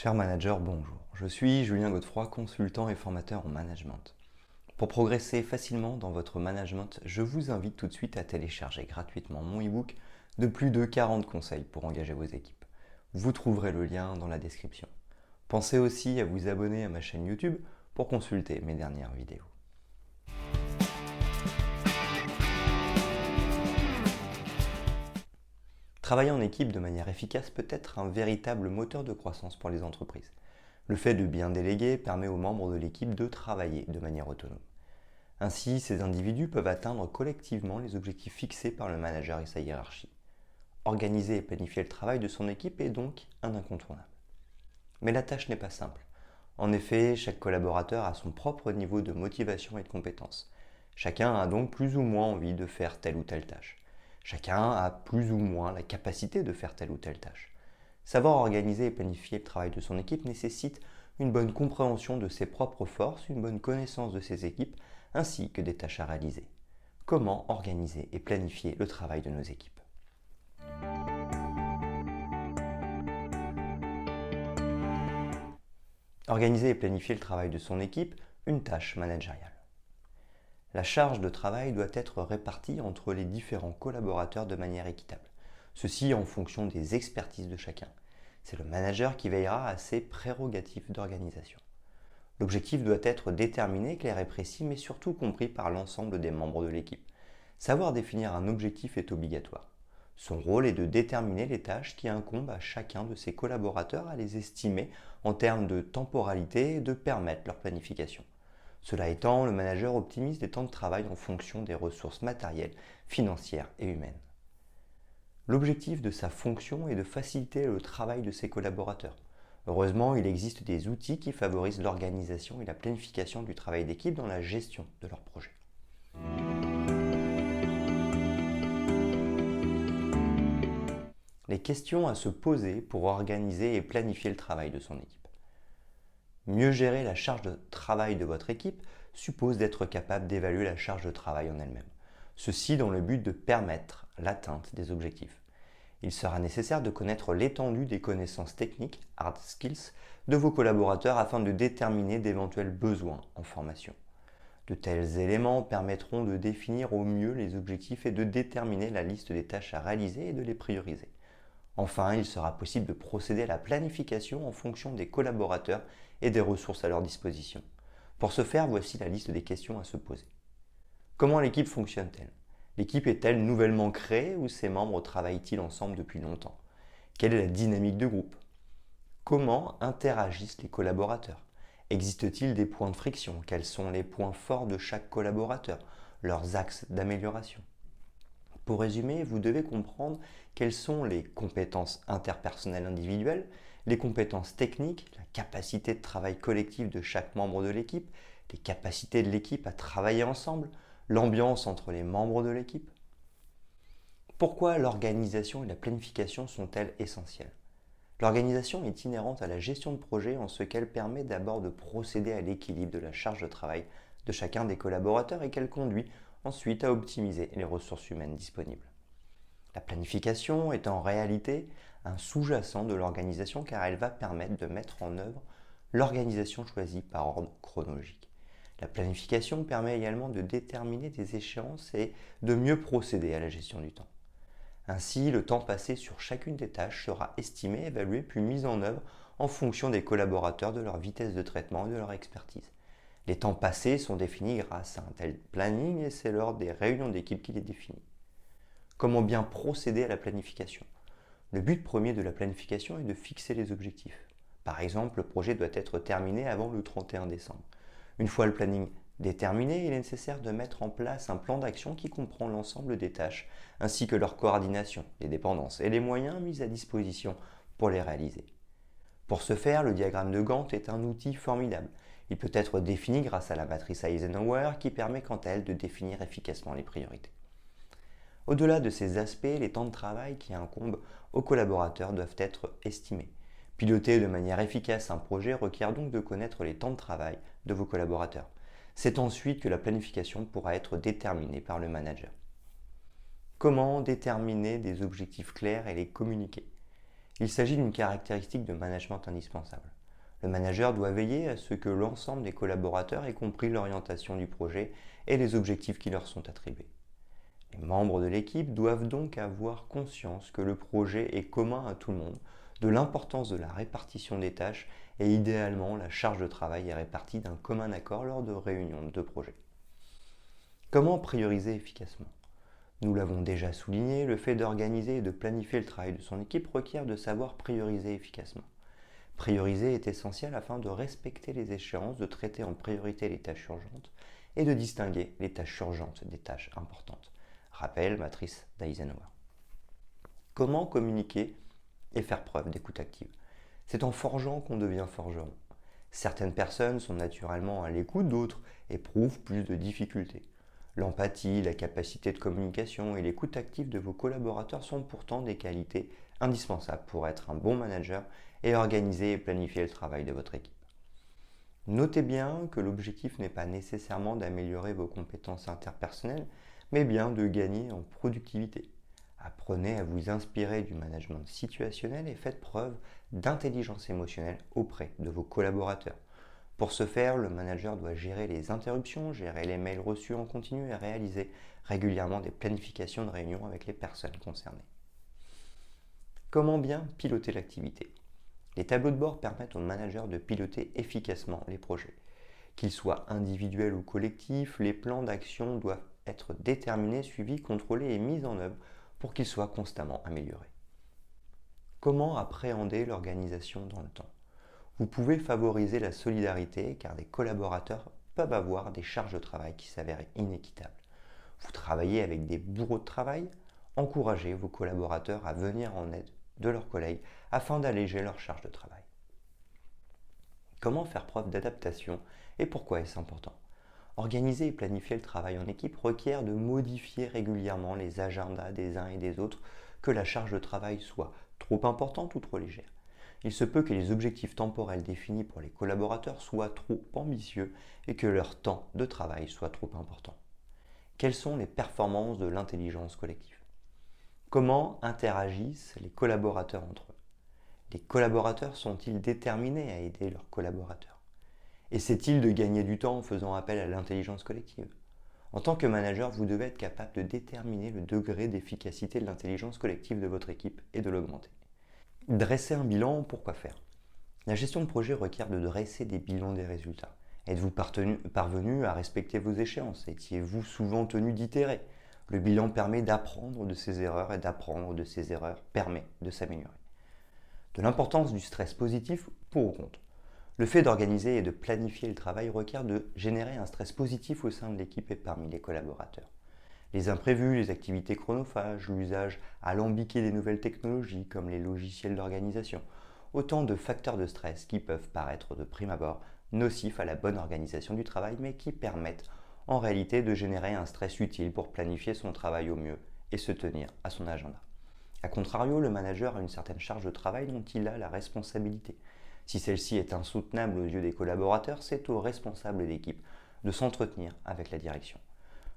Cher manager, bonjour. Je suis Julien Godefroy, consultant et formateur en management. Pour progresser facilement dans votre management, je vous invite tout de suite à télécharger gratuitement mon e-book de plus de 40 conseils pour engager vos équipes. Vous trouverez le lien dans la description. Pensez aussi à vous abonner à ma chaîne YouTube pour consulter mes dernières vidéos. Travailler en équipe de manière efficace peut être un véritable moteur de croissance pour les entreprises. Le fait de bien déléguer permet aux membres de l'équipe de travailler de manière autonome. Ainsi, ces individus peuvent atteindre collectivement les objectifs fixés par le manager et sa hiérarchie. Organiser et planifier le travail de son équipe est donc un incontournable. Mais la tâche n'est pas simple. En effet, chaque collaborateur a son propre niveau de motivation et de compétence. Chacun a donc plus ou moins envie de faire telle ou telle tâche. Chacun a plus ou moins la capacité de faire telle ou telle tâche. Savoir organiser et planifier le travail de son équipe nécessite une bonne compréhension de ses propres forces, une bonne connaissance de ses équipes, ainsi que des tâches à réaliser. Comment organiser et planifier le travail de nos équipes? Organiser et planifier le travail de son équipe, une tâche managériale. La charge de travail doit être répartie entre les différents collaborateurs de manière équitable. Ceci en fonction des expertises de chacun. C'est le manager qui veillera à ses prérogatives d'organisation. L'objectif doit être déterminé, clair et précis, mais surtout compris par l'ensemble des membres de l'équipe. Savoir définir un objectif est obligatoire. Son rôle est de déterminer les tâches qui incombent à chacun de ses collaborateurs, à les estimer en termes de temporalité et de permettre leur planification. Cela étant, le manager optimise les temps de travail en fonction des ressources matérielles, financières et humaines. L'objectif de sa fonction est de faciliter le travail de ses collaborateurs. Heureusement, il existe des outils qui favorisent l'organisation et la planification du travail d'équipe dans la gestion de leurs projets. Les questions à se poser pour organiser et planifier le travail de son équipe. Mieux gérer la charge de travail de votre équipe suppose d'être capable d'évaluer la charge de travail en elle-même. Ceci dans le but de permettre l'atteinte des objectifs. Il sera nécessaire de connaître l'étendue des connaissances techniques, hard skills, de vos collaborateurs afin de déterminer d'éventuels besoins en formation. De tels éléments permettront de définir au mieux les objectifs et de déterminer la liste des tâches à réaliser et de les prioriser. Enfin, il sera possible de procéder à la planification en fonction des collaborateurs et des ressources à leur disposition. Pour ce faire, voici la liste des questions à se poser. Comment l'équipe fonctionne-t-elle? L'équipe est-elle nouvellement créée ou ses membres travaillent-ils ensemble depuis longtemps? Quelle est la dynamique de groupe? Comment interagissent les collaborateurs? Existe-t-il des points de friction? Quels sont les points forts de chaque collaborateur? Leurs axes d'amélioration? Pour résumer, vous devez comprendre quelles sont les compétences interpersonnelles individuelles, les compétences techniques, la capacité de travail collectif de chaque membre de l'équipe, les capacités de l'équipe à travailler ensemble, l'ambiance entre les membres de l'équipe. Pourquoi l'organisation et la planification sont-elles essentielles? L'organisation est inhérente à la gestion de projet en ce qu'elle permet d'abord de procéder à l'équilibre de la charge de travail de chacun des collaborateurs et qu'elle conduit ensuite à optimiser les ressources humaines disponibles. La planification est en réalité un sous-jacent de l'organisation car elle va permettre de mettre en œuvre l'organisation choisie par ordre chronologique. La planification permet également de déterminer des échéances et de mieux procéder à la gestion du temps. Ainsi, le temps passé sur chacune des tâches sera estimé, évalué puis mis en œuvre en fonction des collaborateurs, de leur vitesse de traitement et de leur expertise. Les temps passés sont définis grâce à un tel planning et c'est lors des réunions d'équipe qu'il est défini. Comment bien procéder à la planification? Le but premier de la planification est de fixer les objectifs. Par exemple, le projet doit être terminé avant le 31 décembre. Une fois le planning déterminé, il est nécessaire de mettre en place un plan d'action qui comprend l'ensemble des tâches, ainsi que leur coordination, les dépendances et les moyens mis à disposition pour les réaliser. Pour ce faire, le diagramme de Gantt est un outil formidable. Il peut être défini grâce à la matrice Eisenhower qui permet quant à elle de définir efficacement les priorités. Au-delà de ces aspects, les temps de travail qui incombent aux collaborateurs doivent être estimés. Piloter de manière efficace un projet requiert donc de connaître les temps de travail de vos collaborateurs. C'est ensuite que la planification pourra être déterminée par le manager. Comment déterminer des objectifs clairs et les communiquer? Il s'agit d'une caractéristique de management indispensable. Le manager doit veiller à ce que l'ensemble des collaborateurs aient compris l'orientation du projet et les objectifs qui leur sont attribués. Les membres de l'équipe doivent donc avoir conscience que le projet est commun à tout le monde, de l'importance de la répartition des tâches et idéalement la charge de travail est répartie d'un commun accord lors de réunions de projet. Comment prioriser efficacement? Nous l'avons déjà souligné, le fait d'organiser et de planifier le travail de son équipe requiert de savoir prioriser efficacement. Prioriser est essentiel afin de respecter les échéances, de traiter en priorité les tâches urgentes et de distinguer les tâches urgentes des tâches importantes. Rappel, matrice d'Eisenhower. Comment communiquer et faire preuve d'écoute active? C'est en forgeant qu'on devient forgeron. Certaines personnes sont naturellement à l'écoute, d'autres éprouvent plus de difficultés. L'empathie, la capacité de communication et l'écoute active de vos collaborateurs sont pourtant des qualités indispensables pour être un bon manager et organiser et planifier le travail de votre équipe. Notez bien que l'objectif n'est pas nécessairement d'améliorer vos compétences interpersonnelles, mais bien de gagner en productivité. Apprenez à vous inspirer du management situationnel et faites preuve d'intelligence émotionnelle auprès de vos collaborateurs. Pour ce faire, le manager doit gérer les interruptions, gérer les mails reçus en continu et réaliser régulièrement des planifications de réunions avec les personnes concernées. Comment bien piloter l'activité? Les tableaux de bord permettent au manager de piloter efficacement les projets. Qu'ils soient individuels ou collectifs, les plans d'action doivent être déterminés, suivis, contrôlés et mis en œuvre pour qu'ils soient constamment améliorés. Comment appréhender l'organisation dans le temps? Vous pouvez favoriser la solidarité car des collaborateurs peuvent avoir des charges de travail qui s'avèrent inéquitables. Vous travaillez avec des bourreaux de travail? Encouragez vos collaborateurs à venir en aide de leurs collègues afin d'alléger leur charge de travail. Comment faire preuve d'adaptation et pourquoi est-ce important? Organiser et planifier le travail en équipe requiert de modifier régulièrement les agendas des uns et des autres, que la charge de travail soit trop importante ou trop légère. Il se peut que les objectifs temporels définis pour les collaborateurs soient trop ambitieux et que leur temps de travail soit trop important. Quelles sont les performances de l'intelligence collective? Comment interagissent les collaborateurs entre eux? Les collaborateurs sont-ils déterminés à aider leurs collaborateurs? Essaient-ils de gagner du temps en faisant appel à l'intelligence collective? En tant que manager, vous devez être capable de déterminer le degré d'efficacité de l'intelligence collective de votre équipe et de l'augmenter. Dresser un bilan, pourquoi faire? La gestion de projet requiert de dresser des bilans des résultats. Êtes-vous parvenu à respecter vos échéances? Étiez-vous souvent tenu d'itérer? Le bilan permet d'apprendre de ses erreurs et d'apprendre de ses erreurs permet de s'améliorer. De l'importance du stress positif pour ou contre. Le fait d'organiser et de planifier le travail requiert de générer un stress positif au sein de l'équipe et parmi les collaborateurs. Les imprévus, les activités chronophages, l'usage alambiqué des nouvelles technologies comme les logiciels d'organisation, autant de facteurs de stress qui peuvent paraître de prime abord nocifs à la bonne organisation du travail mais qui permettent en réalité de générer un stress utile pour planifier son travail au mieux et se tenir à son agenda. A contrario, le manager a une certaine charge de travail dont il a la responsabilité. Si celle-ci est insoutenable aux yeux des collaborateurs, c'est au responsable d'équipe de s'entretenir avec la direction.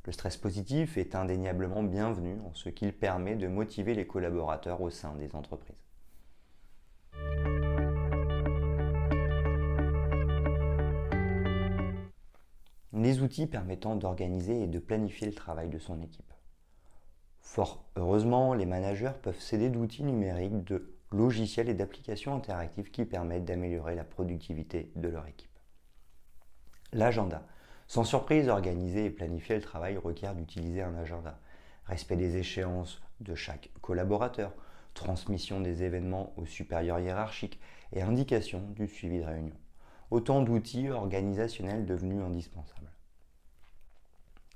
Le stress positif est indéniablement bienvenu en ce qu'il permet de motiver les collaborateurs au sein des entreprises. Les outils permettant d'organiser et de planifier le travail de son équipe. Fort heureusement, les managers peuvent s'aider d'outils numériques, de logiciels et d'applications interactives qui permettent d'améliorer la productivité de leur équipe. L'agenda. Sans surprise, organiser et planifier le travail requiert d'utiliser un agenda. Respect des échéances de chaque collaborateur, transmission des événements aux supérieurs hiérarchiques et indication du suivi de réunion. Autant d'outils organisationnels devenus indispensables.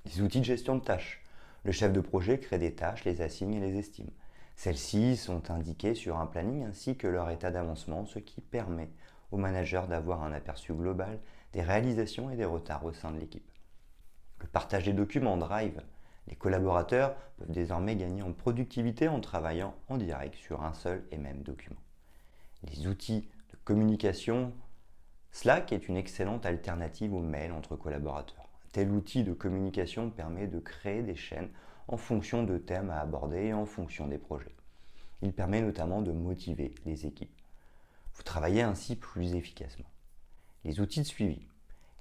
Les outils de gestion de tâches. Le chef de projet crée des tâches, les assigne et les estime. Celles-ci sont indiquées sur un planning ainsi que leur état d'avancement, ce qui permet au manager d'avoir un aperçu global des réalisations et des retards au sein de l'équipe. Le partage des documents Drive. Les collaborateurs peuvent désormais gagner en productivité en travaillant en direct sur un seul et même document. Les outils de communication. Slack est une excellente alternative aux mails entre collaborateurs. Un tel outil de communication permet de créer des chaînes en fonction de thèmes à aborder et en fonction des projets. Il permet notamment de motiver les équipes. Vous travaillez ainsi plus efficacement. Les outils de suivi.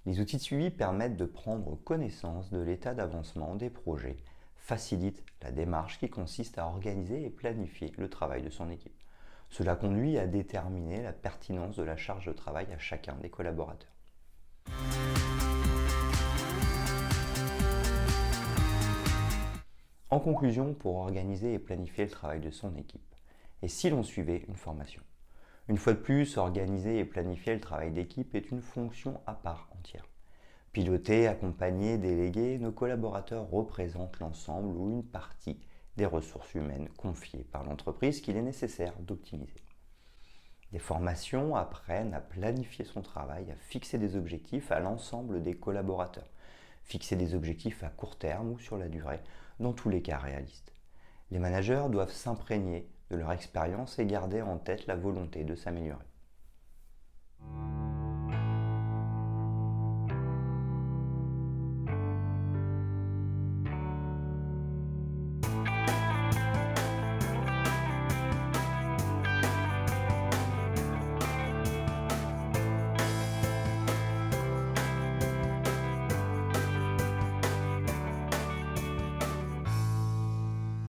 Les outils de suivi permettent de prendre connaissance de l'état d'avancement des projets, facilitent la démarche qui consiste à organiser et planifier le travail de son équipe. Cela conduit à déterminer la pertinence de la charge de travail à chacun des collaborateurs. En conclusion, pour organiser et planifier le travail de son équipe, et si l'on suivait une formation? Une fois de plus, organiser et planifier le travail d'équipe est une fonction à part entière. Piloter, accompagner, déléguer, nos collaborateurs représentent l'ensemble ou une partie des ressources humaines confiées par l'entreprise qu'il est nécessaire d'optimiser. Des formations apprennent à planifier son travail, à fixer des objectifs à l'ensemble des collaborateurs. Fixer des objectifs à court terme ou sur la durée, dans tous les cas réalistes. Les managers doivent s'imprégner de leur expérience et garder en tête la volonté de s'améliorer.